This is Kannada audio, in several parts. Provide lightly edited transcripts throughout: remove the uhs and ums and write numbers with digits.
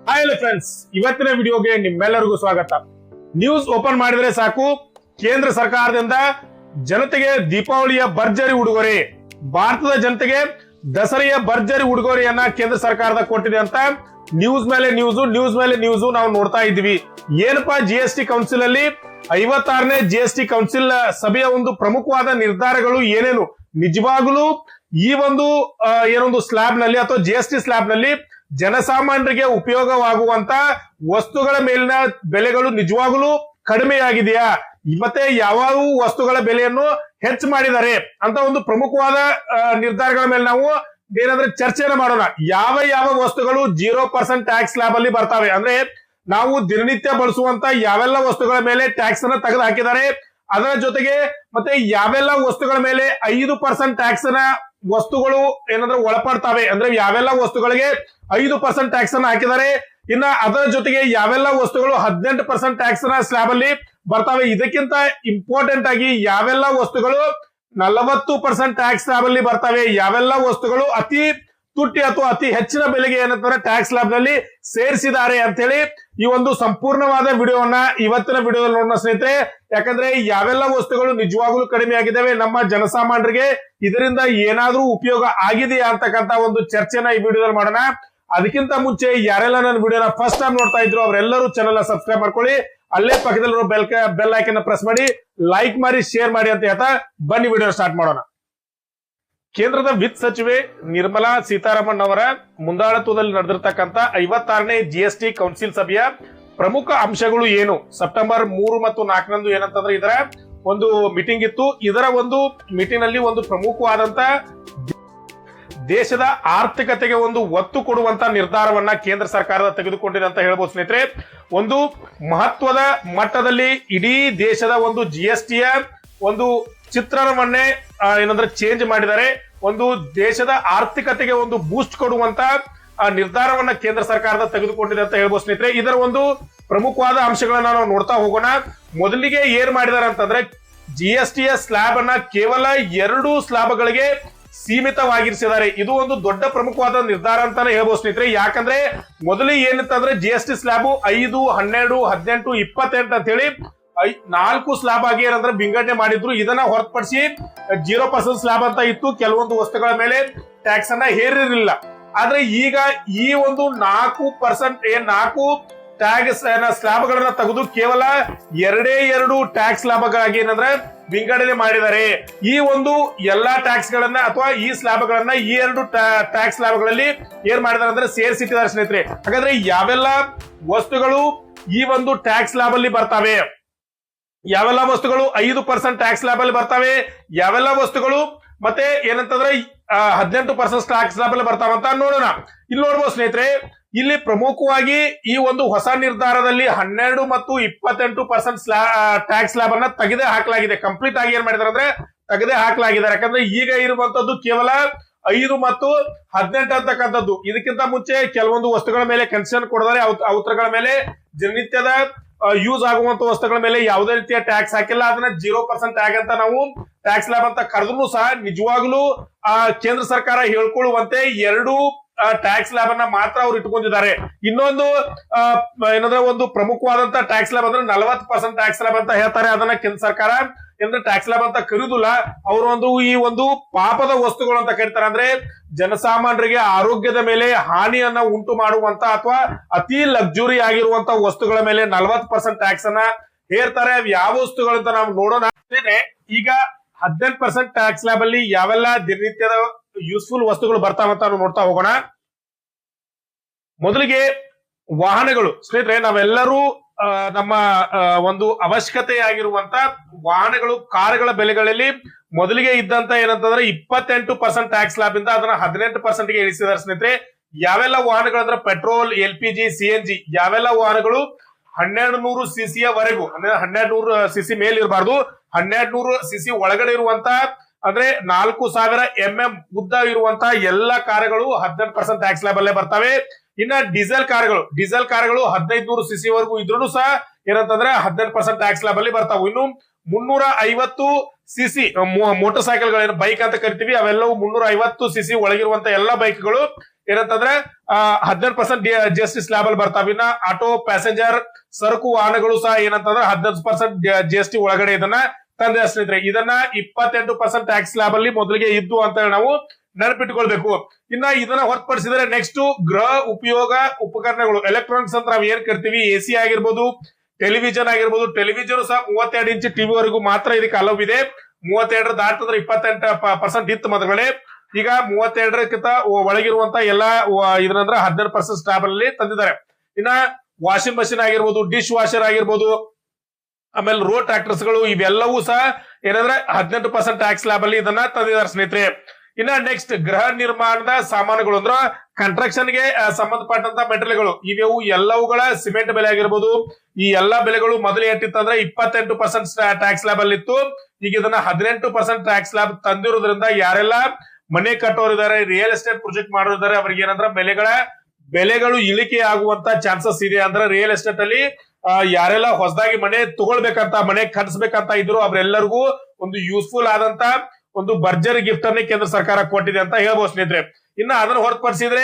ಹಾಯ್ ಫ್ರೆಂಡ್ಸ್, ಇವತ್ತಿನ ವಿಡಿಯೋಗೆ ನಿಮ್ಮೆಲ್ಲರಿಗೂ ಸ್ವಾಗತ. ನ್ಯೂಸ್ ಓಪನ್ ಮಾಡಿದ್ರೆ ಸಾಕು, ಕೇಂದ್ರ ಸರ್ಕಾರದಿಂದ ಜನತೆಗೆ ದೀಪಾವಳಿಯ ಭರ್ಜರಿ ಉಡುಗೊರೆ, ಭಾರತದ ಜನತೆಗೆ ದಸರೆಯ ಭರ್ಜರಿ ಉಡುಗೊರೆಯನ್ನ ಕೇಂದ್ರ ಸರ್ಕಾರದ ಕೊಟ್ಟಿದೆ ಅಂತ ನ್ಯೂಸ್ ಮೇಲೆ ನ್ಯೂಸ್ ನಾವು ನೋಡ್ತಾ ಇದ್ವಿ. ಏನಪ್ಪಾ GST ಕೌನ್ಸಿಲ್ ಅಲ್ಲಿ 56ನೇ GST ಕೌನ್ಸಿಲ್ ಸಭೆಯ ಒಂದು ಪ್ರಮುಖವಾದ ನಿರ್ಧಾರಗಳು ಏನೇನು, ನಿಜವಾಗಲೂ ಈ ಒಂದು ಏನೊಂದು ಸ್ಲಾಬ್ ನಲ್ಲಿ ಅಥವಾ GST ಸ್ಲಾಬ್ ನಲ್ಲಿ ಜನಸಾಮಾನ್ಯರಿಗೆ ಉಪಯೋಗವಾಗುವಂತ ವಸ್ತುಗಳ ಮೇಲಿನ ಬೆಲೆಗಳು ನಿಜವಾಗಲೂ ಕಡಿಮೆಯಾಗಿದೆಯಾ, ಮತ್ತೆ ಯಾವ ವಸ್ತುಗಳ ಬೆಲೆಯನ್ನು ಹೆಚ್ಚು ಮಾಡಿದ್ದಾರೆ ಅಂತ ಒಂದು ಪ್ರಮುಖವಾದ ನಿರ್ಧಾರಗಳ ಮೇಲೆ ನಾವು ಏನಂದ್ರೆ ಚರ್ಚೆನ ಮಾಡೋಣ. ಯಾವ ವಸ್ತುಗಳು 0% ಟ್ಯಾಕ್ಸ್ ಸ್ಲಾಬ್ ಅಲ್ಲಿ ಬರ್ತಾವೆ, ಅಂದ್ರೆ ನಾವು ದಿನನಿತ್ಯ ಬಳಸುವಂತ ಯಾವೆಲ್ಲ ವಸ್ತುಗಳ ಮೇಲೆ ಟ್ಯಾಕ್ಸ್ ಅನ್ನ ತೆಗೆದು ಹಾಕಿದ್ದಾರೆ, ಅದರ ಜೊತೆಗೆ ಮತ್ತೆ ಯಾವೆಲ್ಲ ವಸ್ತುಗಳ ಮೇಲೆ 5% ಟ್ಯಾಕ್ಸ್ ಅನ್ನ ವಸ್ತುಗಳು ಏನಂದ್ರೆ ಒಳಪಡ್ತಾವೆ, ಅಂದ್ರೆ ಯಾವೆಲ್ಲ ವಸ್ತುಗಳಿಗೆ 5% ಟ್ಯಾಕ್ಸ್ ಅನ್ನ ಹಾಕಿದ್ದಾರೆ, ಇನ್ನ ಅದರ ಜೊತೆಗೆ ಯಾವೆಲ್ಲ ವಸ್ತುಗಳು 18% ಟ್ಯಾಕ್ಸ್ ನ ಸ್ಲಾಬ್ ಅಲ್ಲಿ ಬರ್ತಾವೆ. ಇದಕ್ಕಿಂತ ಇಂಪಾರ್ಟೆಂಟ್ ಆಗಿ ಯಾವೆಲ್ಲ ವಸ್ತುಗಳು 40% ಟ್ಯಾಕ್ಸ್ ಸ್ಲಾಬ್ ಅಲ್ಲಿ ಬರ್ತವೆ, ಯಾವೆಲ್ಲ ವಸ್ತುಗಳು ಅತಿ ತುಟ್ಟಿ ಅಥವಾ ಅತಿ ಹೆಚ್ಚಿನ ಬೆಲೆಗೆ ಏನಂತಾರೆ ಟ್ಯಾಕ್ಸ್ ಸ್ಲಾಬ್ ನಲ್ಲಿ ಸೇರಿಸಿದ್ದಾರೆ ಅಂತ ಹೇಳಿ ಈ ಒಂದು ಸಂಪೂರ್ಣವಾದ ವಿಡಿಯೋವನ್ನ ಇವತ್ತಿನ ವಿಡಿಯೋದಲ್ಲಿ ನೋಡೋಣ ಸ್ನೇಹಿತರೆ. ಯಾಕಂದ್ರೆ ಯಾವೆಲ್ಲ ವಸ್ತುಗಳು ನಿಜವಾಗ್ಲೂ ಕಡಿಮೆ ಆಗಿದ್ದಾವೆ, ನಮ್ಮ ಜನಸಾಮಾನ್ಯರಿಗೆ ಇದರಿಂದ ಏನಾದ್ರೂ ಉಪಯೋಗ ಆಗಿದೆಯಾ ಅಂತಕ್ಕಂತ ಒಂದು ಚರ್ಚೆನ ಈ ವಿಡಿಯೋದಲ್ಲಿ ಮಾಡೋಣ. ಅದಕ್ಕಿಂತ ಮುಂಚೆ ಯಾರೆಲ್ಲ ನನ್ನ ವಿಡಿಯೋನ ಫಸ್ಟ್ ಟೈಮ್ ನೋಡ್ತಾ ಇದ್ರು ಅವರೆಲ್ಲರೂ ಚಾನೆಲ್ ಸಬ್ಸ್ಕ್ರೈಬ್ ಮಾಡ್ಕೊಳ್ಳಿ, ಅಲ್ಲೇ ಪಕ್ಕದಲ್ಲಿರೋ ಬೆಲ್ ಐಕನ್ ಪ್ರೆಸ್ ಮಾಡಿ, ಲೈಕ್ ಮಾಡಿ, ಶೇರ್ ಮಾಡಿ ಅಂತ ಹೇಳ್ತಾ ಬನ್ನಿ ವಿಡಿಯೋ ಸ್ಟಾರ್ಟ್ ಮಾಡೋಣ. ಕೇಂದ್ರದ ವಿತ್ತ ಸಚಿವೆ ನಿರ್ಮಲಾ ಸೀತಾರಾಮನ್ ಅವರ ಮುಂದಾಳತ್ವದಲ್ಲಿ ನಡೆದಿರ್ತಕ್ಕಂಥ 56ನೇ GST ಕೌನ್ಸಿಲ್ ಸಭೆಯ ಪ್ರಮುಖ ಅಂಶಗಳು ಏನು, ಸೆಪ್ಟೆಂಬರ್ 3 ಮತ್ತು 4ರಂದು ಏನಂತಂದ್ರೆ ಇದರ ಒಂದು ಮೀಟಿಂಗ್ ಇತ್ತು. ಇದರ ಒಂದು ಮೀಟಿಂಗ್ ನಲ್ಲಿ ಒಂದು ಪ್ರಮುಖವಾದಂತ ದೇಶದ ಆರ್ಥಿಕತೆಗೆ ಒಂದು ಒತ್ತು ಕೊಡುವಂತ ನಿರ್ಧಾರವನ್ನ ಕೇಂದ್ರ ಸರ್ಕಾರದ ತೆಗೆದುಕೊಂಡಿದೆ ಅಂತ ಹೇಳ್ಬೋದು ಸ್ನೇಹಿತರೆ. ಒಂದು ಮಹತ್ವದ ಮಟ್ಟದಲ್ಲಿ ಇಡೀ ದೇಶದ ಒಂದು GSTಯ ಒಂದು ಚಿತ್ರಣವನ್ನೇ ಏನಂದ್ರೆ ಚೇಂಜ್ ಮಾಡಿದ್ದಾರೆ. ಒಂದು ದೇಶದ ಆರ್ಥಿಕತೆಗೆ ಒಂದು ಬೂಸ್ಟ್ ಕೊಡುವಂತ ನಿರ್ಧಾರವನ್ನ ಕೇಂದ್ರ ಸರ್ಕಾರದ ತೆಗೆದುಕೊಂಡಿದೆ ಅಂತ ಹೇಳ್ಬೋದು ಸ್ನೇಹಿತರೆ. ಇದರ ಒಂದು ಪ್ರಮುಖವಾದ ಅಂಶಗಳನ್ನ ನಾವು ನೋಡ್ತಾ ಹೋಗೋಣ. ಮೊದಲಿಗೆ ಏನ್ ಮಾಡಿದ್ದಾರೆ ಅಂತಂದ್ರೆ GSTಯ ಸ್ಲಾಬ್ ಅನ್ನ ಕೇವಲ 2 ಸ್ಲಾಬ್ಗಳಿಗೆ ಸೀಮಿತವಾಗಿರಿಸಿದ್ದಾರೆ. ಇದು ಒಂದು ದೊಡ್ಡ ಪ್ರಮುಖವಾದ ನಿರ್ಧಾರ ಅಂತಾನೆ ಹೇಳ್ಬೋದು ಸ್ನೇಹಿತರೆ. ಯಾಕಂದ್ರೆ ಮೊದಲು ಏನಿತ್ತಂದ್ರೆ GST ಸ್ಲಾಬ್ 5, 12, 18, 28 ಅಂತ ಹೇಳಿ 4 ಸ್ಲಾಬ್ ಆಗಿ ಏನಂದ್ರೆ ವಿಂಗಡಣೆ ಮಾಡಿದ್ರು. ಇದನ್ನ ಹೊರತುಪಡಿಸಿ 0% ಸ್ಲಾಬ್ ಅಂತ ಇತ್ತು, ಕೆಲವೊಂದು ವಸ್ತುಗಳ ಮೇಲೆ ಟ್ಯಾಕ್ಸ್ ಅನ್ನ ಹೇರಿರಲಿಲ್ಲ. ಆದ್ರೆ ಈಗ ಈ ಒಂದು 4% ಟ್ಯಾಕ್ಸ್ ಸ್ಲಾಬ್ ಗಳನ್ನ ತೆಗೆದು ಕೇವಲ 2 ಟ್ಯಾಕ್ಸ್ ಸ್ಲಾಬ್ಗಳಾಗಿ ಏನಂದ್ರೆ ವಿಂಗಡಣೆ ಮಾಡಿದ್ದಾರೆ. ಈ ಒಂದು ಎಲ್ಲಾ ಟ್ಯಾಕ್ಸ್ ಗಳನ್ನ ಅಥವಾ ಈ ಸ್ಲಾಬ್ ಗಳನ್ನ ಈ 2 ಟ್ಯಾಕ್ಸ್ ಸ್ಲಾಬ್ಗಳಲ್ಲಿ ಏನ್ ಮಾಡಿದಾರೆ ಅಂದ್ರೆ ಸೇರಿಸಿಟ್ಟಿದ್ದಾರೆ ಸ್ನೇಹಿತರೆ. ಹಾಗಾದ್ರೆ ಯಾವೆಲ್ಲ ವಸ್ತುಗಳು ಈ ಒಂದು ಟ್ಯಾಕ್ಸ್ ಸ್ಲಾಬ್ ಅಲ್ಲಿ ಬರ್ತಾವೆ, ಯಾವೆಲ್ಲ ವಸ್ತುಗಳು 5% ಟ್ಯಾಕ್ಸ್ ಸ್ಲಾಬ್ ಅಲ್ಲಿ ಬರ್ತವೆ, ಯಾವೆಲ್ಲ ವಸ್ತುಗಳು ಮತ್ತೆ ಏನಂತಂದ್ರೆ 18% ಟ್ಯಾಕ್ಸ್ ಸ್ಲಾಬ್ ಅಲ್ಲಿ ಬರ್ತಾವಂತ ನೋಡೋಣ. ಇಲ್ಲಿ ನೋಡ್ಬೋದು ಸ್ನೇಹಿತರೆ, ಇಲ್ಲಿ ಪ್ರಮುಖವಾಗಿ ಈ ಒಂದು ಹೊಸ ನಿರ್ಧಾರದಲ್ಲಿ 12 ಮತ್ತು 28% ಟ್ಯಾಕ್ಸ್ ಸ್ಲಾಬ್ ಅನ್ನ ತೆಗೆದೇ ಹಾಕಲಾಗಿದೆ. ಕಂಪ್ಲೀಟ್ ಆಗಿ ಏನ್ ಮಾಡಿದಾರೆ ಅಂದ್ರೆ ತೆಗೆದೇ ಹಾಕಲಾಗಿದ್ದಾರೆ. ಯಾಕಂದ್ರೆ ಈಗ ಇರುವಂತದ್ದು ಕೇವಲ 5 ಮತ್ತು 18 ಅಂತಕ್ಕಂಥದ್ದು. ಇದಕ್ಕಿಂತ ಮುಂಚೆ ಕೆಲವೊಂದು ವಸ್ತುಗಳ ಮೇಲೆ ಕನ್ಸೆಷನ್ ಕೊಡಿದರೆ ಅವತ್ರಗಳ ಮೇಲೆ ದಿನನಿತ್ಯದ ಯೂಸ್ ಆಗುವಂತ ವಸ್ತುಗಳ ಮೇಲೆ ಯಾವುದೇ ರೀತಿಯ ಟ್ಯಾಕ್ಸ್ ಹಾಕಿಲ್ಲ. ಅದನ್ನ 0% ಟ್ಯಾಗ್ ಅಂತ ನಾವು ಟ್ಯಾಕ್ಸ್ ಸ್ಲಾಬ್ ಅಂತ ಕರೆದ್ರು ಸಹ ನಿಜವಾಗ್ಲೂ ಕೇಂದ್ರ ಸರ್ಕಾರ ಹೇಳ್ಕೊಳ್ಳುವಂತೆ 2 ಟ್ಯಾಕ್ಸ್ ಸ್ಲಾಬ್ ಅನ್ನ ಮಾತ್ರ ಅವ್ರು ಇಟ್ಕೊಂಡಿದ್ದಾರೆ. ಇನ್ನೊಂದು ಏನಂದ್ರೆ ಒಂದು ಪ್ರಮುಖವಾದಂತ ಟ್ಯಾಕ್ಸ್ ಸ್ಲಾಬ್ ಅಂದ್ರೆ 40% ಟ್ಯಾಕ್ಸ್ ಸ್ಲಾಬ್ ಅಂತ ಹೇಳ್ತಾರೆ. ಅದನ್ನ ಕೇಂದ್ರ ಸರ್ಕಾರ ಅಂದ್ರೆ ಟ್ಯಾಕ್ಸ್ ಸ್ಲಾಬ್ ಅಂತ ಕರೀದುಲ್ಲ. ಅವರು ಈ ಒಂದು ಪಾಪದ ವಸ್ತುಗಳು ಅಂತ ಕರೀತಾರೆ. ಅಂದ್ರೆ ಜನಸಾಮಾನ್ಯರಿಗೆ ಆರೋಗ್ಯದ ಮೇಲೆ ಹಾನಿಯನ್ನ ಉಂಟು ಮಾಡುವಂತ ಅಥವಾ ಅತಿ ಲಕ್ಸುರಿ ಆಗಿರುವಂತ ವಸ್ತುಗಳ ಮೇಲೆ 40% ಟ್ಯಾಕ್ಸ್ ಅನ್ನ ಹೇರ್ತಾರೆ. ಯಾವ ವಸ್ತುಗಳು ಅಂತ ನಾವು ನೋಡೋಣ. ಈಗ 18% ಟ್ಯಾಕ್ಸ್ ಸ್ಲಾಬ್ ಅಲ್ಲಿ ಯಾವೆಲ್ಲ ದಿನನಿತ್ಯದ ಯೂಸ್ಫುಲ್ ವಸ್ತುಗಳು ಬರ್ತಾವಂತ ನಾವು ನೋಡ್ತಾ ಹೋಗೋಣ. ಮೊದಲಿಗೆ ವಾಹನಗಳು ಸ್ನೇಹಿತರೆ, ನಾವೆಲ್ಲರೂ ನಮ್ಮ ಒಂದು ಅವಶ್ಯಕತೆ ಆಗಿರುವಂತ ವಾಹನಗಳು, ಕಾರುಗಳ ಬೆಲೆಗಳಲ್ಲಿ ಮೊದಲಿಗೆ ಇದ್ದಂತ ಏನಂತಂದ್ರೆ 28% ಟ್ಯಾಕ್ಸ್ ಸ್ಲಾಬ್ ಇಂದ ಅದನ್ನ 18% ಗೆ ಇಳಿಸಿದ್ದಾರೆ ಸ್ನೇಹಿತರೆ. ಯಾವೆಲ್ಲ ವಾಹನಗಳು ಅಂದ್ರೆ ಪೆಟ್ರೋಲ್, LPG, CNG ಯಾವೆಲ್ಲ ವಾಹನಗಳು 1200 cc ವರೆಗೂ, ಅಂದ್ರೆ 1200 cc ಮೇಲೆ ಇರಬಾರ್ದು, 1200 cc ಒಳಗಡೆ ಇರುವಂತ ಅಂದ್ರೆ 4000 mm ಉದ್ದ ಇರುವಂತಹ ಎಲ್ಲಾ ಕಾರುಗಳು 18% ಟ್ಯಾಕ್ಸ್ ಸ್ಲಾಬ್ ಅಲ್ಲೇ ಬರ್ತವೆ. ಇನ್ನ ಡೀಸೆಲ್ ಕಾರುಗಳು 1500 cc ವರೆಗೂ ಇದ್ರೂ ಸಹ ಏನಂತಂದ್ರೆ 18% ಟ್ಯಾಕ್ಸ್ ಸ್ಲಾಬ್ ಅಲ್ಲಿ ಬರ್ತಾವೆ. ಇನ್ನು 350 cc ಮೋಟರ್ ಸೈಕಲ್ ಗಳೇನು ಬೈಕ್ ಅಂತ ಕರಿತೀವಿ, ಅವೆಲ್ಲವೂ 350 cc ಒಳಗಿರುವಂತ ಎಲ್ಲಾ ಬೈಕ್ಗಳು ಏನಂತಂದ್ರೆ 18% GST ಸ್ಲಾಬ್ ಅಲ್ಲಿ ಬರ್ತಾವ. ಇನ್ನ ಆಟೋ ಪ್ಯಾಸೆಂಜರ್ ಸರಕು ವಾಹನಗಳು ಸಹ ಏನಂತಂದ್ರೆ 18% GST ಒಳಗಡೆ ಇದನ್ನ ತಂದೆ ಸ್ನೇಹಿತರೆ. ಇದನ್ನ 28% ಟ್ಯಾಕ್ಸ್ ಸ್ಲಾಬ್ ಅಲ್ಲಿ ಮೊದಲಿಗೆ ಇದ್ದು ಅಂತ ಹೇಳಿ ನಾವು ನೆನಪಿಟ್ಕೊಳ್ಬೇಕು. ಇನ್ನ ಇದನ್ನ ಹೊರತುಪಡಿಸಿದ್ರೆ ನೆಕ್ಸ್ಟ್ ಗೃಹ ಉಪಯೋಗ ಉಪಕರಣಗಳು, ಎಲೆಕ್ಟ್ರಾನಿಕ್ಸ್ ಅಂತ ನಾವ್ ಏನ್ ಕರಿತೀವಿ, AC ಆಗಿರ್ಬೋದು, ಟೆಲಿವಿಷನ್ ಆಗಿರ್ಬೋದು. ಟೆಲಿವಿಷನ್ ಸಹ 32 ಇಂಚ್ ಟಿವಿ ವರೆಗೂ ಮಾತ್ರ ಇದಕ್ಕೆ ಅಲವ್ ಇದೆ. 32 ದಾಟಿದ್ರೆ 28% ಇತ್ತು ಮೊದಲೇ. ಈಗ 32ಕ್ಕಿಂತ ಒಳಗಿರುವಂತ ಎಲ್ಲಾ ಇದನ್ನಂದ್ರೆ 18% ಸ್ಲಾಬ್ ಅಲ್ಲಿ ತಂದಿದ್ದಾರೆ. ಇನ್ನ ವಾಷಿಂಗ್ ಮಷಿನ್ ಆಗಿರ್ಬೋದು, ಡಿಶ್ ವಾಷರ್ ಆಗಿರ್ಬೋದು, ಆಮೇಲೆ ರೋಡ್ ಟ್ರಾಕ್ಟರ್ಸ್ ಗಳು, ಇವೆಲ್ಲವೂ ಸಹ ಏನಂದ್ರೆ 18% ಟ್ಯಾಕ್ಸ್ ಸ್ಲಾಬ್ ಅಲ್ಲಿ ಇದನ್ನ ತಂದಿದ್ದಾರೆ ಸ್ನೇಹಿತರೆ. ಇನ್ನ ನೆಕ್ಸ್ಟ್ ಗೃಹ ನಿರ್ಮಾಣದ ಸಾಮಾನುಗಳು ಅಂದ್ರೆ ಕನ್ಸ್ಟ್ರಕ್ಷನ್ ಗೆ ಸಂಬಂಧಪಟ್ಟಂತ ಮೆಟೀರಿಯಲ್ಗಳು, ಇವೆವು ಎಲ್ಲವುಗಳ ಸಿಮೆಂಟ್ ಬೆಲೆ ಆಗಿರ್ಬೋದು, ಈ ಎಲ್ಲಾ ಬೆಲೆಗಳು ಮೊದಲು ಎಷ್ಟಿತ್ತಂದ್ರೆ 28% ಟ್ಯಾಕ್ಸ್ ಸ್ಲಾಬ್ ಅಲ್ಲಿ ಇತ್ತು. ಈಗ ಇದನ್ನ 18% ಟ್ಯಾಕ್ಸ್ ಸ್ಲಾಬ್ ತಂದಿರೋದ್ರಿಂದ ಯಾರೆಲ್ಲ ಮನೆ ಕಟ್ಟೋರಿದ್ದಾರೆ, ರಿಯಲ್ ಎಸ್ಟೇಟ್ ಪ್ರಾಜೆಕ್ಟ್ ಮಾಡೋರಿದ್ದಾರೆ, ಅವ್ರಿಗೆ ಏನಂದ್ರೆ ಬೆಲೆಗಳು ಇಳಿಕೆ ಆಗುವಂತ ಚಾನ್ಸಸ್ ಇದೆ. ಅಂದ್ರೆ ರಿಯಲ್ ಎಸ್ಟೇಟ್ ಅಲ್ಲಿ ಯಾರೆಲ್ಲ ಹೊಸದಾಗಿ ಮನೆ ತಗೊಳ್ಬೇಕಂತ, ಮನೆ ಕಟ್ಸ್ಬೇಕಂತ ಇದ್ರು ಅವರೆಲ್ಲರಿಗೂ ಒಂದು ಯೂಸ್ಫುಲ್ ಆದಂತ ಒಂದು ಭರ್ಜರಿ ಗಿಫ್ಟ್ ಅನ್ನು ಕೇಂದ್ರ ಸರ್ಕಾರ ಕೊಟ್ಟಿದೆ ಅಂತ ಹೇಳ್ಬೋದು ಸ್ನೇಹಿತರೆ. ಇನ್ನ ಅದನ್ನು ಹೊರತುಪಡಿಸಿದ್ರೆ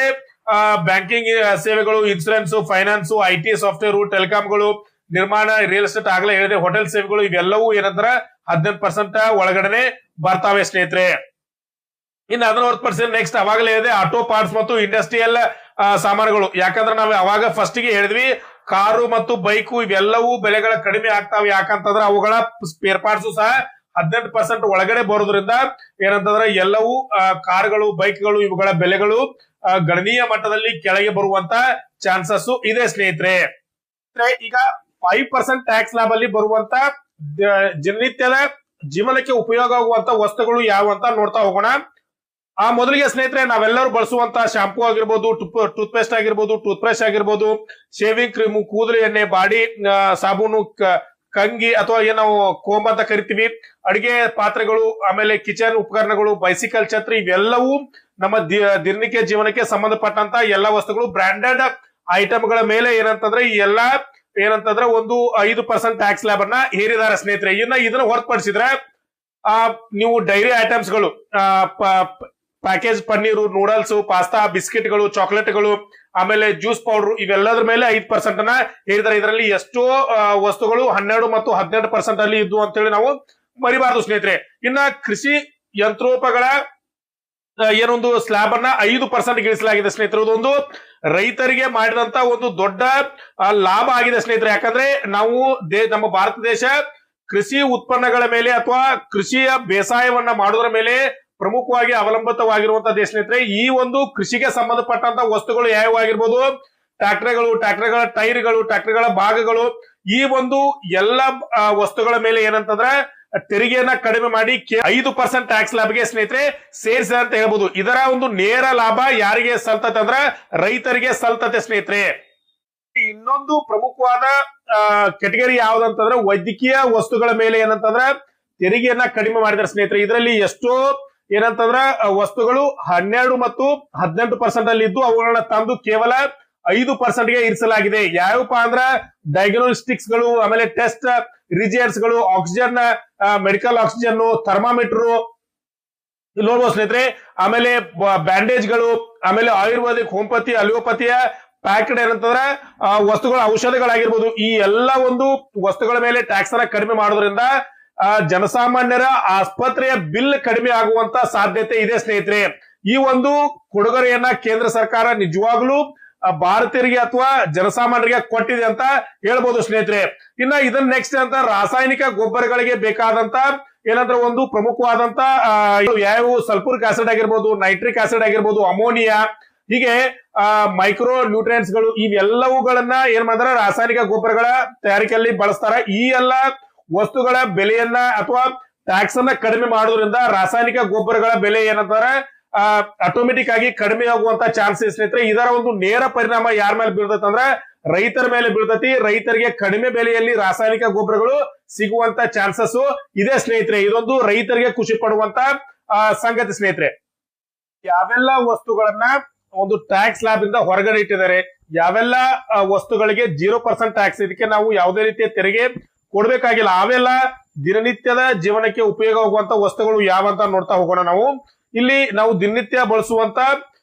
ಬ್ಯಾಂಕಿಂಗ್ ಸೇವೆಗಳು, ಇನ್ಸೂರೆನ್ಸ್, ಫೈನಾನ್ಸ್, IT, ಸಾಫ್ಟ್ವೇರ್, ಟೆಲಿಕಾಂಗಳು, ನಿರ್ಮಾಣ, ರಿಯಲ್ ಎಸ್ಟೇಟ್ ಆಗಲೇ ಹೇಳಿದೆ, ಹೋಟೆಲ್ ಸೇವೆಗಳು, ಇವೆಲ್ಲವೂ ಏನಂದ್ರೆ 18% ಒಳಗಡೆ ಬರ್ತಾವೆ ಸ್ನೇಹಿತರೆ. ಇನ್ನು ಅದನ್ನ ಹೊರತುಪಡಿಸಿದ್ರೆ ನೆಕ್ಸ್ಟ್ ಅವಾಗಲೇ ಹೇಳಿದೆ ಆಟೋ ಪಾರ್ಟ್ಸ್ ಮತ್ತು ಇಂಡಸ್ಟ್ರಿಯಲ್ ಸಾಮಾನುಗಳು. ಯಾಕಂದ್ರೆ ನಾವು ಅವಾಗ ಫಸ್ಟ್ ಗೆ ಹೇಳಿದ್ವಿ ಕಾರು ಮತ್ತು ಬೈಕು ಇವೆಲ್ಲವೂ ಬೆಲೆಗಳ ಕಡಿಮೆ ಆಗ್ತಾವೆ. ಯಾಕಂತಂದ್ರೆ ಅವುಗಳ ಸ್ಪೇರ್ ಪಾರ್ಟ್ಸ್ ಸಹ 18% ಒಳಗಡೆ ಬರೋದ್ರಿಂದ ಏನಂತಂದ್ರೆ ಎಲ್ಲವೂ ಕಾರ್ಗಳು, ಬೈಕ್ಗಳು ಇವುಗಳ ಬೆಲೆಗಳು ಗಣನೀಯ ಮಟ್ಟದಲ್ಲಿ ಕೆಳಗೆ ಬರುವಂತ ಚಾನ್ಸಸ್ ಇದೆ ಸ್ನೇಹಿತರೆ. ಈಗ 5% ಟ್ಯಾಕ್ಸ್ ಸ್ಲಾಬ್ ಅಲ್ಲಿ ಬರುವಂತ ದಿನನಿತ್ಯದ ಜೀವನಕ್ಕೆ ಉಪಯೋಗ ಆಗುವಂತ ವಸ್ತುಗಳು ಯಾವ ಅಂತ ನೋಡ್ತಾ ಹೋಗೋಣ. ಮೊದಲಿಗೆ ಸ್ನೇಹಿತರೆ, ನಾವೆಲ್ಲರೂ ಬಳಸುವಂತ ಶಾಂಪೂ ಆಗಿರ್ಬೋದು, ಟೂತ್ ಪೇಸ್ಟ್ ಆಗಿರ್ಬೋದು, ಟೂತ್ ಬ್ರಷ್ ಆಗಿರ್ಬೋದು, ಶೇವಿಂಗ್ ಕ್ರೀಮು, ಕೂದಲು ಎಣ್ಣೆ, ಬಾಡಿ ಸಾಬೂನು, ಕಂಗಿ ಅಥವಾ ಏನ್ ನಾವು ಕೋಂಬ್ ಅಂತ ಕರಿತೀವಿ, ಅಡಿಗೆ ಪಾತ್ರೆಗಳು, ಆಮೇಲೆ ಕಿಚನ್ ಉಪಕರಣಗಳು, ಬೈಸಿಕಲ್ ಛತ್ರಿ, ಇವೆಲ್ಲವೂ ನಮ್ಮ ದಿನನಿತ್ಯ ಜೀವನಕ್ಕೆ ಸಂಬಂಧಪಟ್ಟಂತ ಎಲ್ಲಾ ವಸ್ತುಗಳು ಬ್ರಾಂಡೆಡ್ ಐಟಮ್ಗಳ ಮೇಲೆ ಏನಂತಂದ್ರೆ ಈ ಎಲ್ಲಾ ಏನಂತಂದ್ರೆ ಒಂದು 5% ಟ್ಯಾಕ್ಸ್ ಸ್ಲಾಬ್ ಅನ್ನ ಹೇರಿದ್ದಾರೆ ಸ್ನೇಹಿತರೆ. ಇದನ್ನ ಹೊರತುಪಡಿಸಿದ್ರೆ ನೀವು ಡೈರಿ ಐಟಮ್ಸ್ ಗಳು, ಪ್ಯಾಕೇಜ್ ಪನ್ನೀರು, ನೂಡಲ್ಸ್, ಪಾಸ್ತಾ, ಬಿಸ್ಕೆಟ್ಗಳು, ಚಾಕ್ಲೇಟ್ಗಳು, ಆಮೇಲೆ ಜ್ಯೂಸ್ ಪೌಡರ್, ಇವೆಲ್ಲದ್ರ ಮೇಲೆ 5% ಅನ್ನ ಹೇರಿದ್ದಾರೆ. ಇದರಲ್ಲಿ ಎಷ್ಟೋ ವಸ್ತುಗಳು 12 ಮತ್ತು 18% ಅಲ್ಲಿ ಇದ್ದು ಅಂತೇಳಿ ನಾವು ಮರಿಬಾರದು ಸ್ನೇಹಿತರೆ. ಇನ್ನ ಕೃಷಿ ಯಂತ್ರೋಪಗಳ ಏನೊಂದು ಸ್ಲಾಬ್ ಅನ್ನ 5% ಇಳಿಸಲಾಗಿದೆ ಸ್ನೇಹಿತರೆ. ಇದೊಂದು ರೈತರಿಗೆ ಮಾಡಿದಂತ ಒಂದು ದೊಡ್ಡ ಲಾಭ ಆಗಿದೆ ಸ್ನೇಹಿತರೆ. ಯಾಕಂದ್ರೆ ನಾವು ನಮ್ಮ ಭಾರತ ದೇಶ ಕೃಷಿ ಉತ್ಪನ್ನಗಳ ಮೇಲೆ ಅಥವಾ ಕೃಷಿಯ ಬೇಸಾಯವನ್ನ ಮಾಡೋದ್ರ ಮೇಲೆ ಪ್ರಮುಖವಾಗಿ ಅವಲಂಬಿತವಾಗಿರುವಂತಹ ದೇಶ ಸ್ನೇಹಿತರೆ. ಈ ಒಂದು ಕೃಷಿಗೆ ಸಂಬಂಧಪಟ್ಟಂತ ವಸ್ತುಗಳು ಯಾವ ಆಗಿರ್ಬೋದು, ಟ್ರ್ಯಾಕ್ಟರ್ಗಳ ಟೈರ್ಗಳು, ಟ್ರ್ಯಾಕ್ಟರ್ಗಳ ಭಾಗಗಳು, ಈ ಒಂದು ಎಲ್ಲ ವಸ್ತುಗಳ ಮೇಲೆ ಏನಂತಂದ್ರೆ ತೆರಿಗೆಯನ್ನ ಕಡಿಮೆ ಮಾಡಿ 5% ಟ್ಯಾಕ್ಸ್ ಲಾಭಗೆ ಸ್ನೇಹಿತರೆ ಸೇರಿಸಿದೆ ಅಂತ ಹೇಳ್ಬೋದು. ಇದರ ಒಂದು ನೇರ ಲಾಭ ಯಾರಿಗೆ ಸಲ್ತತೆ ಅಂದ್ರೆ ರೈತರಿಗೆ ಸಲ್ತತೆ ಸ್ನೇಹಿತರೆ. ಇನ್ನೊಂದು ಪ್ರಮುಖವಾದ ಕೆಟಗರಿ ಯಾವ್ದಂತಂದ್ರೆ ವೈದ್ಯಕೀಯ ವಸ್ತುಗಳ ಮೇಲೆ ಏನಂತಂದ್ರೆ ತೆರಿಗೆಯನ್ನ ಕಡಿಮೆ ಮಾಡಿದ್ದಾರೆ ಸ್ನೇಹಿತರೆ. ಇದರಲ್ಲಿ ಎಷ್ಟೋ ಏನಂತಂದ್ರ ವಸ್ತುಗಳು 12 ಮತ್ತು 18% ಅಲ್ಲಿ ಇದ್ದು ಅವುಗಳನ್ನ ತಂದು ಕೇವಲ 5% ಗೆ ಇರಿಸಲಾಗಿದೆ. ಯಾವಪ್ಪ ಅಂದ್ರ ಡಯಾಗ್ನೋಸ್ಟಿಕ್ಸ್ ಗಳು, ಆಮೇಲೆ ಟೆಸ್ಟ್ ರಿಜಿಯರ್ಸ್ ಗಳು, ಆಕ್ಸಿಜನ್, ಮೆಡಿಕಲ್ ಆಕ್ಸಿಜನ್, ಥರ್ಮಾಮೀಟರ್ ನೋಡ್ಬೋದು ಸ್ನೇಹಿತರೆ, ಆಮೇಲೆ ಬ್ಯಾಂಡೇಜ್ ಗಳು, ಆಮೇಲೆ ಆಯುರ್ವೇದಿಕ್, ಹೋಮಿಯೋಪತಿ, ಅಲಿಯೋಪತಿಯ ಪ್ಯಾಕೆಟ್ ಏನಂತಂದ್ರೆ ವಸ್ತುಗಳ ಔಷಧಿಗಳಾಗಿರ್ಬೋದು, ಈ ಎಲ್ಲ ಒಂದು ವಸ್ತುಗಳ ಮೇಲೆ ಟ್ಯಾಕ್ಸ್ ಅನ್ನ ಕಡಿಮೆ ಮಾಡೋದ್ರಿಂದ ಜನಸಾಮಾನ್ಯರ ಆಸ್ಪತ್ರೆಯ ಬಿಲ್ ಕಡಿಮೆ ಆಗುವಂತ ಸಾಧ್ಯತೆ ಇದೆ ಸ್ನೇಹಿತರೆ. ಈ ಒಂದು ಕೊಡುಗೆಯನ್ನ ಕೇಂದ್ರ ಸರ್ಕಾರ ನಿಜವಾಗ್ಲೂ ಭಾರತೀಯರಿಗೆ ಅಥವಾ ಜನಸಾಮಾನ್ಯರಿಗೆ ಕೊಟ್ಟಿದೆ ಅಂತ ಹೇಳ್ಬೋದು ಸ್ನೇಹಿತರೆ. ಇನ್ನ ಇದನ್ನ ನೆಕ್ಸ್ಟ್ ಅಂತ ರಾಸಾಯನಿಕ ಗೊಬ್ಬರಗಳಿಗೆ ಬೇಕಾದಂತ ಏನಂದ್ರೆ ಒಂದು ಪ್ರಮುಖವಾದಂತ ಯಾವ ಸಲ್ಫೂರಿಕ್ ಆಸಿಡ್ ಆಗಿರ್ಬೋದು, ನೈಟ್ರಿಕ್ ಆಸಿಡ್ ಆಗಿರ್ಬೋದು, ಅಮೋನಿಯಾ, ಹೀಗೆ ಮೈಕ್ರೋ ನ್ಯೂಟ್ರಿಯೆಂಟ್ಸ್ ಗಳು, ಇವೆಲ್ಲವುಗಳನ್ನ ಏನ್ ಮಾಡಿದ್ರೆ ರಾಸಾಯನಿಕ ಗೊಬ್ಬರಗಳ ತಯಾರಿಕೆಯಲ್ಲಿ ಬಳಸ್ತಾರ. ಈ ಎಲ್ಲ ವಸ್ತುಗಳ ಬೆಲೆಯನ್ನ ಅಥವಾ ಟ್ಯಾಕ್ಸ್ ಅನ್ನ ಕಡಿಮೆ ಮಾಡೋದ್ರಿಂದ ರಾಸಾಯನಿಕ ಗೊಬ್ಬರಗಳ ಬೆಲೆ ಏನಂತಾರೆ ಆಟೋಮೆಟಿಕ್ ಆಗಿ ಕಡಿಮೆ ಆಗುವಂತ ಚಾನ್ಸಸ್ ಸ್ನೇಹಿತರೆ. ಇದರ ಒಂದು ನೇರ ಪರಿಣಾಮ ಯಾರ ಮೇಲೆ ಬೀಳ್ತೈತೆ ಅಂದ್ರೆ ರೈತರ ಮೇಲೆ ಬೀಳ್ತೈತಿ. ರೈತರಿಗೆ ಕಡಿಮೆ ಬೆಲೆಯಲ್ಲಿ ರಾಸಾಯನಿಕ ಗೊಬ್ಬರಗಳು ಸಿಗುವಂತ ಚಾನ್ಸಸ್ ಇದೆ ಸ್ನೇಹಿತರೆ. ಇದೊಂದು ರೈತರಿಗೆ ಖುಷಿ ಪಡುವಂತ ಸಂಗತಿ ಸ್ನೇಹಿತರೆ. ಯಾವೆಲ್ಲ ವಸ್ತುಗಳನ್ನ ಒಂದು ಟ್ಯಾಕ್ಸ್ ಸ್ಲಾಬ್ ಇಂದ ಹೊರಗಡೆ ಇಟ್ಟಿದ್ದಾರೆ, ಯಾವೆಲ್ಲ ವಸ್ತುಗಳಿಗೆ 0% ಟ್ಯಾಕ್ಸ್, ಇದಕ್ಕೆ ನಾವು ಯಾವುದೇ ರೀತಿಯ ತೆರಿಗೆ ಕೊಡ್ಬೇಕಾಗಿಲ್ಲ, ಅವೆಲ್ಲ ದಿನನಿತ್ಯದ ಜೀವನಕ್ಕೆ ಉಪಯೋಗ ಆಗುವಂತ ವಸ್ತುಗಳು ಯಾವಂತ ನೋಡ್ತಾ ಹೋಗೋಣ. ನಾವು ಇಲ್ಲಿ ನಾವು ದಿನನಿತ್ಯ ಬಳಸುವಂತ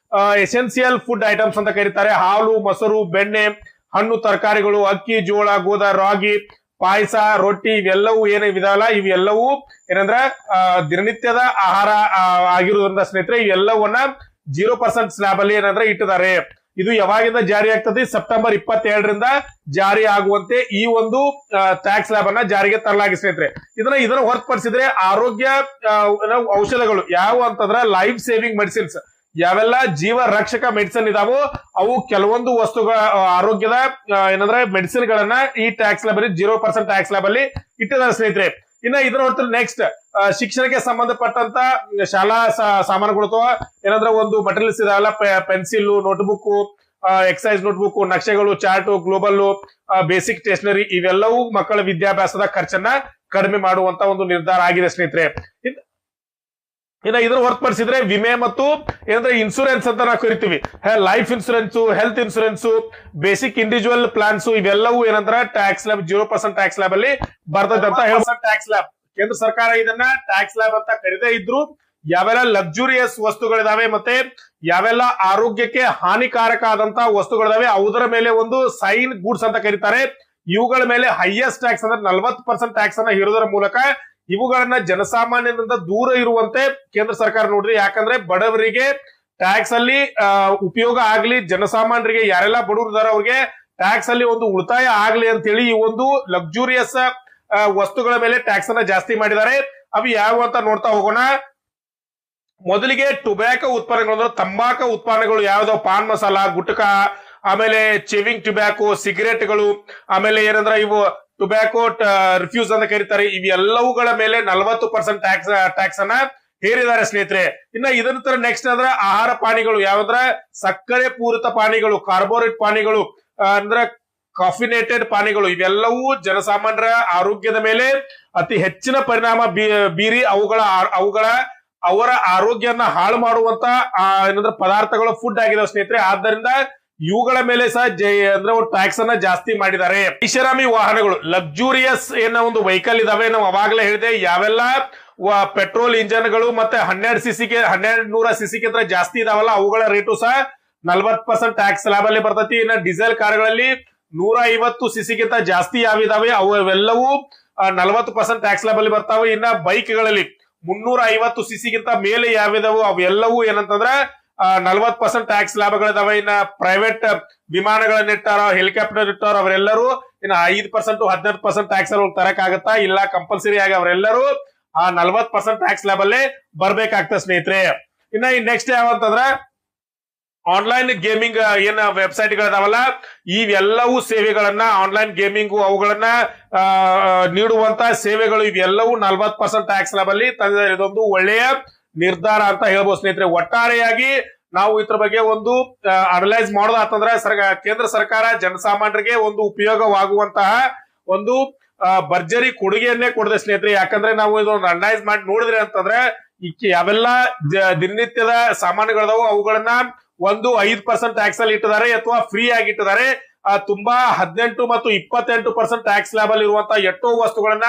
ಎಸೆನ್ಸಿಯಲ್ ಫುಡ್ ಐಟಮ್ಸ್ ಅಂತ ಕರೀತಾರೆ. ಹಾಲು, ಮೊಸರು, ಬೆಣ್ಣೆ, ಹಣ್ಣು, ತರಕಾರಿಗಳು, ಅಕ್ಕಿ, ಜೋಳ, ಗೋಧಿ, ರಾಗಿ, ಪಾಯಸ, ರೊಟ್ಟಿ ಇವೆಲ್ಲವೂ ಏನಿದಾವಲ್ಲ ಇವೆಲ್ಲವೂ ಏನಂದ್ರ ದಿನನಿತ್ಯದ ಆಹಾರ ಆಗಿರುವುದರಿಂದ ಸ್ನೇಹಿತರೆ ಇವೆಲ್ಲವನ್ನ 0% ಸ್ಲಾಬ್ ಅಲ್ಲಿ ಏನಂದ್ರೆ ಇಟ್ಟಿದ್ದಾರೆ. ಇದು ಯಾವಾಗಿಂದ ಜಾರಿ ಆಗ್ತದೆ? ಸೆಪ್ಟೆಂಬರ್ 27ರಿಂದ ಜಾರಿ ಆಗುವಂತೆ ಈ ಒಂದು ಟ್ಯಾಕ್ಸ್ ಸ್ಲಾಬ್ ಅನ್ನ ಜಾರಿಗೆ ತರಲಾಗಿದೆ ಸ್ನೇಹಿತರೆ. ಇದನ್ನ ಹೊರತುಪಡಿಸಿದ್ರೆ ಆರೋಗ್ಯ ಔಷಧಗಳು ಯಾವ ಅಂತಂದ್ರೆ ಲೈಫ್ ಸೇವಿಂಗ್ ಮೆಡಿಸಿನ್ಸ್ ಯಾವೆಲ್ಲ ಜೀವ ರಕ್ಷಕ ಮೆಡಿಸಿನ್ ಇದಾವೋ ಅವು ಕೆಲವೊಂದು ವಸ್ತುಗಳ ಆರೋಗ್ಯದ ಏನಂದ್ರೆ ಮೆಡಿಸಿನ್ ಗಳನ್ನ ಈ ಟ್ಯಾಕ್ಸ್ ಸ್ಲಾಬ್ ಅಲ್ಲಿ 0% ಟ್ಯಾಕ್ಸ್ ಸ್ಲಾಬ್ ಅಲ್ಲಿ ಇಟ್ಟಿದ್ದಾರೆ ಸ್ನೇಹಿತರೆ. ಇನ್ನ ಇದನ್ನ ಹೊರತು ನೆಕ್ಸ್ಟ್ ಶಿಕ್ಷಣಕ್ಕೆ ಸಂಬಂಧಪಟ್ಟಂತ ಶಾಲಾ ಸಾಮಾನುಗಳು ಅಥವಾ ಏನಂದ್ರೆ ಒಂದು ಮಟೀರಿಯಲ್ಸ್ ಇದಾವಲ್ಲ, ಪೆನ್ಸಿಲ್, ನೋಟ್ಬುಕ್, ಎಕ್ಸೈಸ್ ನೋಟ್ಬುಕ್, ನಕ್ಷೆಗಳು, ಚಾರ್ಟ್, ಗ್ಲೋಬಲ್, ಬೇಸಿಕ್ ಸ್ಟೇಷನರಿ ಇವೆಲ್ಲವೂ ಮಕ್ಕಳ ವಿದ್ಯಾಭ್ಯಾಸದ ಖರ್ಚನ್ನ ಕಡಿಮೆ ಮಾಡುವಂತ ಒಂದು ನಿರ್ಧಾರ ಆಗಿದೆ ಸ್ನೇಹಿತರೆ. ಇನ್ನ ಇದನ್ನ ಹೊರತುಪಡಿಸಿದ್ರೆ ವಿಮೆ ಮತ್ತು ಏನಂದ್ರೆ ಇನ್ಸೂರೆನ್ಸ್ ಅಂತ ನಾವು ಕರಿತೀವಿ, life insurance, health insurance, basic individual plans ಇವೆಲ್ಲವೂ ಏನಂದ್ರೆ ಟ್ಯಾಕ್ಸ್ ಸ್ಲಾಬ್ 0% ಟ್ಯಾಕ್ಸ್ ಸ್ಲಾಬ್ ಅಲ್ಲಿ ಬರ್ತದೆ ಅಂತ ಹೇಳ. ಟ್ಯಾಕ್ಸ್ ಸ್ಲಾಬ್ ಕೇಂದ್ರ ಸರ್ಕಾರ ಇದನ್ನ ಟ್ಯಾಕ್ಸ್ ಸ್ಲಾಬ್ ಅಂತ ಕರೀದೇ ಇದ್ರು ಯಾವೆಲ್ಲ ಲಕ್ಸುರಿಯಸ್ ವಸ್ತುಗಳಿದಾವೆ ಮತ್ತೆ ಯಾವೆಲ್ಲ ಆರೋಗ್ಯಕ್ಕೆ ಹಾನಿಕಾರಕ ಆದಂತ ವಸ್ತುಗಳಿದಾವೆ ಅವುದರ ಮೇಲೆ ಒಂದು ಸೈನ್ ಗೂಡ್ಸ್ ಅಂತ ಕರೀತಾರೆ. ಇವುಗಳ ಮೇಲೆ ಹೈಯೆಸ್ಟ್ ಟ್ಯಾಕ್ಸ್ ಅಂದ್ರೆ 40% ಟ್ಯಾಕ್ಸ್ ಅನ್ನ ಹೇರೋದರ ಮೂಲಕ ಇವುಗಳನ್ನ ಜನಸಾಮಾನ್ಯರಿಂದ ದೂರ ಇರುವಂತೆ ಕೇಂದ್ರ ಸರ್ಕಾರ ನೋಡ್ರಿ. ಯಾಕಂದ್ರೆ ಬಡವರಿಗೆ ಟ್ಯಾಕ್ಸ್ ಅಲ್ಲಿ ಉಪಯೋಗ ಆಗ್ಲಿ, ಜನಸಾಮಾನ್ಯರಿಗೆ ಯಾರೆಲ್ಲ ಬಡವರು ಇದಾರೆ ಅವ್ರಿಗೆ ಟ್ಯಾಕ್ಸ್ ಅಲ್ಲಿ ಒಂದು ಉಳಿತಾಯ ಆಗ್ಲಿ ಅಂತ ಹೇಳಿ ಈ ಒಂದು ಲಕ್ಸುರಿಯಸ್ ವಸ್ತುಗಳ ಮೇಲೆ ಟ್ಯಾಕ್ಸ್ ಅನ್ನ ಜಾಸ್ತಿ ಮಾಡಿದ್ದಾರೆ. ಅವು ಯಾವ ಅಂತ ನೋಡ್ತಾ ಹೋಗೋಣ. ಮೊದಲಿಗೆ ಟೊಬ್ಯಾಕೋ ಉತ್ಪನ್ನಗಳು ಅಂದ್ರೆ ತಂಬಾಕು ಉತ್ಪನ್ನಗಳು ಯಾವ್ದಾವ, ಪಾನ್ ಮಸಾಲ, ಗುಟ್ಕ, ಆಮೇಲೆ ಚೇವಿಂಗ್ ಟೊಬ್ಯಾಕೋ, ಸಿಗರೇಟ್ಗಳು, ಆಮೇಲೆ ಏನಂದ್ರೆ ಇವು ಟೊಬ್ಯಾಕೋ ರಿಫ್ಯೂಸ್ ಅಂತ ಕರೀತಾರೆ. ಇವೆಲ್ಲವುಗಳ ಮೇಲೆ 40% ಟ್ಯಾಕ್ಸ್ ಅನ್ನ ಹೇರಿದ್ದಾರೆ ಸ್ನೇಹಿತರೆ. ಇನ್ನ ಇದರ ತರ ನೆಕ್ಸ್ಟ್ ಅಂದ್ರೆ ಆಹಾರ ಪಾನೀಯಗಳು ಯಾವಂದ್ರ ಸಕ್ಕರೆ ಪೂರಿತ ಪಾನೀಯಗಳು, ಕಾರ್ಬೋರೇಟ್ ಪಾನೀಯಗಳು ಅಂದ್ರೆ ಕಾಫಿನೇಟೆಡ್ ಪಾನೀಯಗಳು ಇವೆಲ್ಲವೂ ಜನಸಾಮಾನ್ಯರ ಆರೋಗ್ಯದ ಮೇಲೆ ಅತಿ ಹೆಚ್ಚಿನ ಪರಿಣಾಮ ಬೀರಿ ಅವರ ಆರೋಗ್ಯನ ಹಾಳು ಮಾಡುವಂತ ಏನಂದ್ರೆ ಪದಾರ್ಥಗಳು ಫುಡ್ ಆಗಿದಾವೆ ಸ್ನೇಹಿತರೆ. ಆದ್ದರಿಂದ ಇವುಗಳ ಮೇಲೆ ಸಹ ಅಂದ್ರೆ ಟ್ಯಾಕ್ಸ್ ಅನ್ನ ಜಾಸ್ತಿ ಮಾಡಿದ್ದಾರೆ. ಐಷಾರಾಮಿ ವಾಹನಗಳು, ಲಕ್ಸುರಿಯಸ್ ಏನೋ ಒಂದು ವೆಹಿಕಲ್ ಇದಾವೆ, ನಾವು ಅವಾಗಲೇ ಹೇಳಿದೆ ಯಾವೆಲ್ಲ ಪೆಟ್ರೋಲ್ ಇಂಜನ್ಗಳು ಮತ್ತೆ 1200 ಸಿಸಿಗಿಂತ ಜಾಸ್ತಿ ಇದಾವಲ್ಲ ಅವುಗಳ ರೇಟು ಸಹ 40% ಟ್ಯಾಕ್ಸ್ ಸ್ಲಾಬ್ ಅಲ್ಲಿ ಬರ್ತೈತಿ. ಇನ್ನು ಡೀಸೆಲ್ ಕಾರ್ಗಳಲ್ಲಿ 150 ಸಿಸಿಗಿಂತ ಜಾಸ್ತಿ ಯಾವಿದಾವೆ ಅವೆಲ್ಲವೂ 40% ಟ್ಯಾಕ್ಸ್ ಸ್ಲಾಬ್ ಅಲ್ಲಿ ಬರ್ತಾವೆ. ಇನ್ನ ಬೈಕ್ ಗಳಲ್ಲಿ 350 ಸಿಸಿಗಿಂತ ಮೇಲೆ ಯಾವಿದಾವು ಅವೆಲ್ಲವೂ ಏನಂತಂದ್ರ 40% ಟ್ಯಾಕ್ಸ್ ಲಾಭಗಳಿದಾವೆ. ಇನ್ನ ಪ್ರೈವೇಟ್ ವಿಮಾನಗಳನ್ನ ಇಟ್ಟಾರ, ಹೆಲಿಕಾಪ್ಟರ್ ಇಟ್ಟಾರ ಅವರೆಲ್ಲರೂ ಇನ್ನ 5% 18% ಟ್ಯಾಕ್ಸ್ ಅಲ್ಲಿ ತರಕಾಗತ್ತಾ ಇಲ್ಲ, ಕಂಪಲ್ಸರಿ ಆಗಿ ಅವರೆಲ್ಲರೂ ಆ 40% ಟ್ಯಾಕ್ಸ್ ಲಾಭ ಅಲ್ಲೇ ಬರ್ಬೇಕಾಗ್ತದೆ ಸ್ನೇಹಿತರೆ. ಇನ್ನ ನೆಕ್ಸ್ಟ್ ಯಾವಂತಂದ್ರ ಆನ್ಲೈನ್ ಗೇಮಿಂಗ್ ಏನ್ ವೆಬ್ಸೈಟ್ ಗಳಿದಾವಲ್ಲ ಇವೆಲ್ಲವೂ ಸೇವೆಗಳನ್ನ ಆನ್ಲೈನ್ ಗೇಮಿಂಗ್ ಅವುಗಳನ್ನ ನೀಡುವಂತ ಸೇವೆಗಳು ಇವೆಲ್ಲವೂ 40% ಟ್ಯಾಕ್ಸ್ ಲಾಭ ಅಲ್ಲಿ ತಂದಿದ್ದಾರೆ. ಇದೊಂದು ಒಳ್ಳೆಯ ನಿರ್ಧಾರ ಅಂತ ಹೇಳ್ಬೋದು ಸ್ನೇಹಿತರೆ. ಒಟ್ಟಾರೆಯಾಗಿ ನಾವು ಇದ್ರ ಬಗ್ಗೆ ಒಂದು ಅನಲೈಸ್ ಮಾಡೋದಾತಂದ್ರೆ ಕೇಂದ್ರ ಸರ್ಕಾರ ಜನಸಾಮಾನ್ಯರಿಗೆ ಒಂದು ಉಪಯೋಗವಾಗುವಂತಹ ಒಂದು ಭರ್ಜರಿ ಕೊಡುಗೆಯನ್ನೇ ಕೊಡದೆ ಸ್ನೇಹಿತರೆ. ಯಾಕಂದ್ರೆ ನಾವು ಇದೊಂದು ಅನಲೈಸ್ ಮಾಡಿ ನೋಡಿದ್ರೆ ಅಂತಂದ್ರೆ ಯಾವೆಲ್ಲ ದಿನನಿತ್ಯದ ಸಾಮಾನುಗಳದಾವು ಅವುಗಳನ್ನ ಒಂದು 5% ಟ್ಯಾಕ್ಸ್ ಅಲ್ಲಿ ಇಟ್ಟಿದ್ದಾರೆ ಅಥವಾ ಫ್ರೀ ಆಗಿ ಇಟ್ಟಿದ್ದಾರೆ. ತುಂಬಾ 18 ಮತ್ತು 28% ಟ್ಯಾಕ್ಸ್ ಸ್ಲಾಬ್ ಅಲ್ಲಿ ಇರುವಂತಹ ಎಷ್ಟೋ ವಸ್ತುಗಳನ್ನ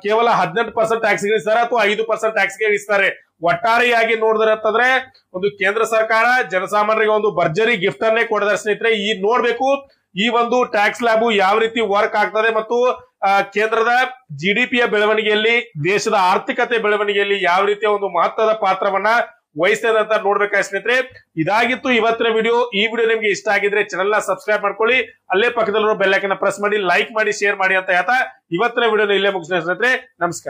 ಕೇವಲ 18% ಟ್ಯಾಕ್ಸ್ ಇಳಿಸ್ತಾರೆ ಅಥವಾ 5% ಟ್ಯಾಕ್ಸ್ ಗೆ ಇಳಿಸ್ತಾರೆ. ಒಟ್ಟಾರೆಯಾಗಿ ನೋಡಿದ್ರೆ ಅಂತಂದ್ರೆ ಒಂದು ಕೇಂದ್ರ ಸರ್ಕಾರ ಜನಸಾಮಾನ್ಯರಿಗೆ ಒಂದು ಭರ್ಜರಿ ಗಿಫ್ಟ್ ಅನ್ನೇ ಕೊಡಿದ್ದಾರೆ ಸ್ನೇಹಿತರೆ. ಈ ನೋಡ್ಬೇಕು ಈ ಒಂದು ಟ್ಯಾಕ್ಸ್ ಲ್ಯಾಬ್ ಯಾವ ರೀತಿ ವರ್ಕ್ ಆಗ್ತದೆ ಮತ್ತು ಕೇಂದ್ರದ ಜಿಡಿಪಿಯ ಬೆಳವಣಿಗೆಯಲ್ಲಿ, ದೇಶದ ಆರ್ಥಿಕತೆ ಬೆಳವಣಿಗೆಯಲ್ಲಿ ಯಾವ ರೀತಿಯ ಒಂದು ಮಹತ್ವದ ಪಾತ್ರವನ್ನ ವಹಿಸ್ತದೆ ಅಂತ ನೋಡ್ಬೇಕಾಗಿ ಸ್ನೇಹಿತರೆ. ಇದಾಗಿತ್ತು ಇವತ್ತಿನ ವಿಡಿಯೋ. ಈ ವಿಡಿಯೋ ನಿಮ್ಗೆ ಇಷ್ಟ ಆಗಿದ್ರೆ ಚಾನೆಲ್ ನ ಸಬ್ಸ್ಕ್ರೈಬ್ ಮಾಡ್ಕೊಳ್ಳಿ, ಅಲ್ಲೇ ಪಕ್ಕದಲ್ಲಿರೋ ಬೆಲ್ ಐಕಾನ್ ಪ್ರೆಸ್ ಮಾಡಿ, ಲೈಕ್ ಮಾಡಿ, ಶೇರ್ ಮಾಡಿ ಅಂತ ಹೇಳ್ತಾ ಇವತ್ತಿನ ವಿಡಿಯೋನ ಇಲ್ಲೇ ಮುಗಿಸ್ತೀನಿ ಸ್ನೇಹಿತರೆ. ನಮಸ್ಕಾರ.